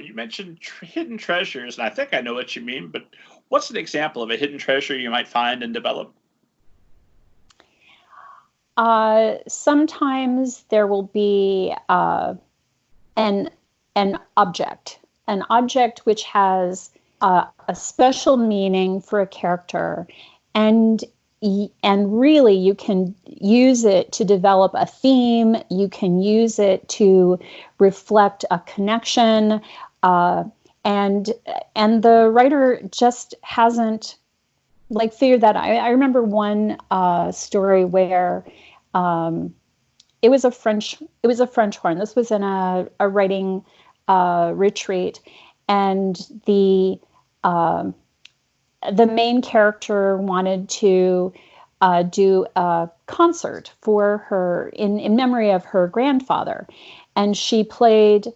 you mentioned hidden treasures, and I think I know what you mean, but what's an example of a hidden treasure you might find and develop? Sometimes there will be an object which has a special meaning for a character, and really you can use it to develop a theme. You can use it to reflect a connection, and the writer just hasn't figured that out. I remember one story where it was a French horn. This was in a writing retreat, and the main character wanted to do a concert for her in memory of her grandfather, and she played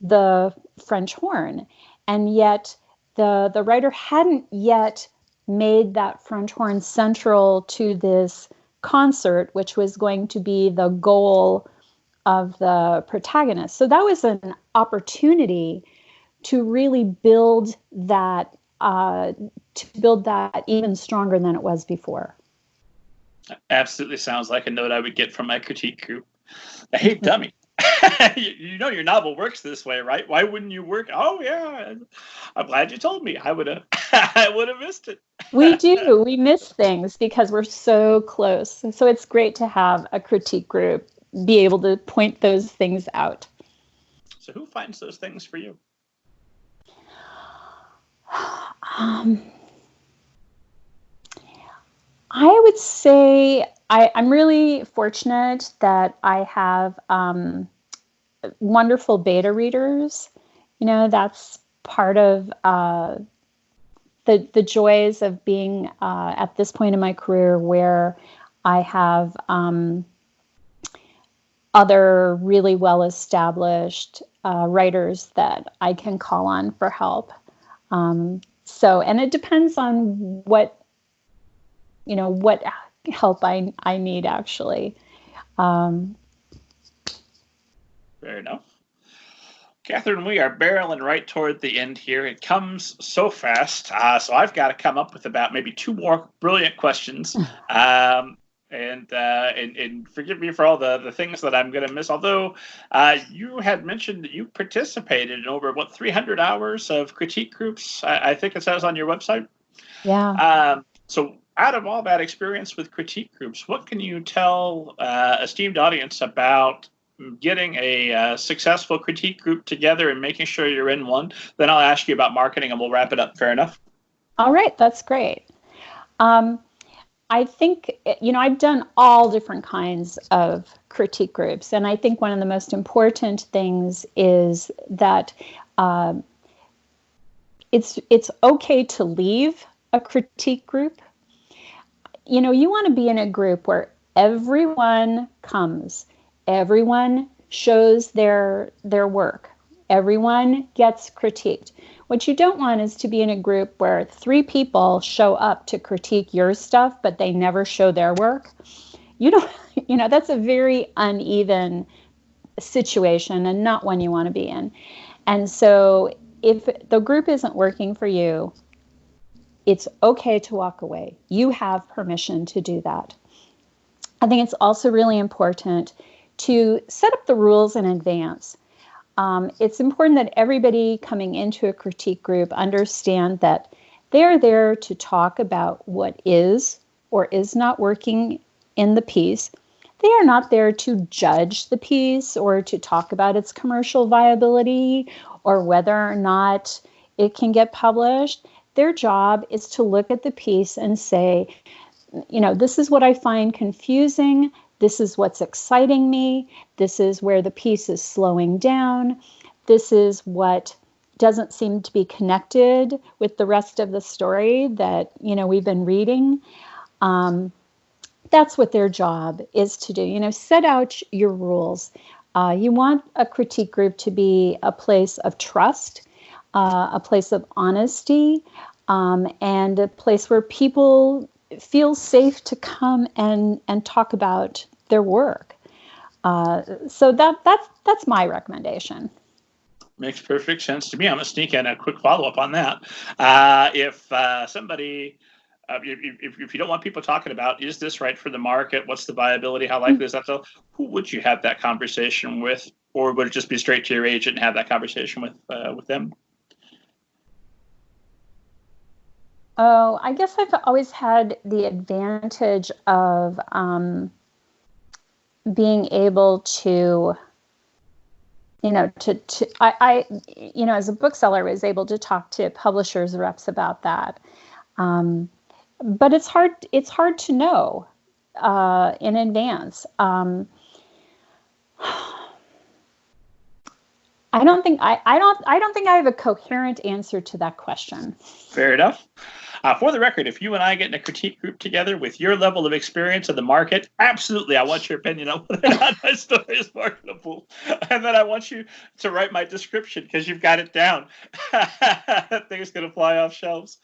the French horn, and yet the writer hadn't yet made that French horn central to this concert, which was going to be the goal of the protagonist. So that was an opportunity to really build that even stronger than it was before. Absolutely sounds like a note I would get from my critique group. Hey, dummy. You know your novel works this way, right? Why wouldn't you work? Oh yeah, I'm glad you told me. I would have missed it. We do. We miss things because we're so close. So it's great to have a critique group be able to point those things out. So who finds those things for you? I would say I'm really fortunate that I have wonderful beta readers. You know, that's part of the joys of being at this point in my career where I have other really well-established writers that I can call on for help. So, and it depends on what help I need, actually. Fair enough. Catherine, we are barreling right toward the end here. It comes so fast, so I've got to come up with about maybe 2 more brilliant questions. And forgive me for all the things that I'm going to miss. Although you had mentioned that you participated in over 300 hours of critique groups. I think it says on your website. Yeah. So out of all that experience with critique groups, what can you tell esteemed audience about getting a successful critique group together and making sure you're in one? Then I'll ask you about marketing and we'll wrap it up. Fair enough? All right. That's great. I think, I've done all different kinds of critique groups. And I think one of the most important things is that it's okay to leave a critique group. You want to be in a group where everyone comes, everyone shows their work, everyone gets critiqued. What you don't want is to be in a group where 3 people show up to critique your stuff, but they never show their work. That's a very uneven situation and not one you want to be in. And so if the group isn't working for you, it's okay to walk away. You have permission to do that. I think it's also really important to set up the rules in advance. It's important that everybody coming into a critique group understand that they're there to talk about what is or is not working in the piece. They are not there to judge the piece or to talk about its commercial viability or whether or not it can get published. Their job is to look at the piece and say, this is what I find confusing. This is what's exciting me. This is where the piece is slowing down. This is what doesn't seem to be connected with the rest of the story that, we've been reading. That's what their job is to do. Set out your rules. You want a critique group to be a place of trust, a place of honesty, and a place where people feel safe to come and talk about their work. So that's my recommendation. Makes perfect sense to me. I'm going to sneak in a quick follow-up on that. If somebody, if you don't want people talking about, is this right for the market? What's the viability? How likely is that? So who would you have that conversation with? Or would it just be straight to your agent and have that conversation with them? Oh, I guess I've always had the advantage of being able to, as a bookseller, was able to talk to publishers reps about that. But it's hard to know in advance. I don't think I have a coherent answer to that question. Fair enough. For the record, if you and I get in a critique group together with your level of experience in the market, absolutely, I want your opinion on whether or not my story is marketable. And then I want you to write my description because you've got it down. That thing's going to fly off shelves.